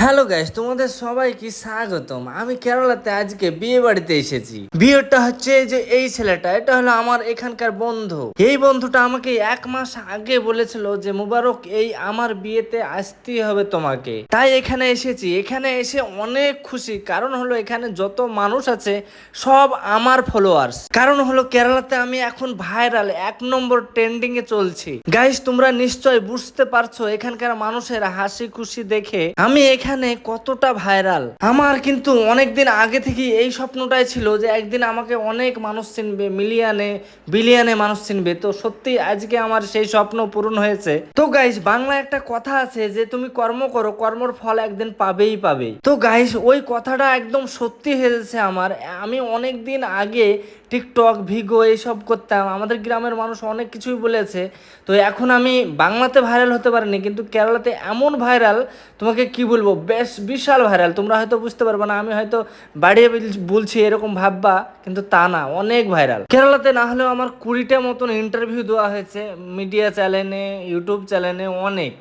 Hello guys, তোমাদের সবাইকে স্বাগতম। আমি কেরালাতে আজকে বিয়ে বাড়িতে এসেছি। বিয়েটা হচ্ছে যে এই ছেলেটা, এটা হলো আমার এখানকার বন্ধু। এই বন্ধুটা আমাকে 1 মাস আগে বলেছিল যে মুবারক, এই আমার বিয়েতে আসতেই হবে তোমাকে। তাই এখানে এসেছি। এখানে এসে অনেক খুশি, কারণ হলো এখানে যত মানুষ আছে সব আমার ফলোয়ার্স। কারণ হলো কেরালাতে আমি এখন ভাইরাল, 1 নম্বর ট্রেন্ডিং এ চলছি। গাইস, তোমরা নিশ্চয় বুঝতে পারছো এখানকার মানুষের হাসি খুশি দেখে আমি এখানে কতটা ভাইরাল। আমার কিন্তু অনেকদিন আগে থেকে এই স্বপ্নটাই ছিল যে একদিন আমাকে অনেক মানুষ চিনবে, মিলিয়নে বিলিয়নে মানুষ চিনবে। তো সত্যি আজকে আমার সেই স্বপ্ন পূরণ হয়েছে। তো গাইস, বাংলা একটা কথা আছে যে তুমি কর্ম করো, কর্মর ফল একদিন পাবেই পাবে। তো গাইস, ওই কথাটা একদম সত্যি হয়েছে আমার। আমি অনেক দিন আগে টিকটক ভিগো এইসব করতাম, আমাদের গ্রামের মানুষ অনেক কিছুই বলেছে। তো এখন আমি বাংলাতে ভাইরাল হতে পারিনি, কিন্তু কেরালাতে এমন ভাইরাল, তোমাকে কি বলবো, বেশ বিশাল ভাইরাল। তোমরা হয়তো বুঝতে পারবে না, আমি হয়তো বাড়িয়ে বলছি এরকম ভাববা, কিন্তু তা না, অনেক ভাইরাল। কেরালাতে না হলেও আমার 20টা মতন ইন্টারভিউ দেওয়া হয়েছে, মিডিয়া চ্যানেলে, ইউটিউব চ্যানেলে, অনেক।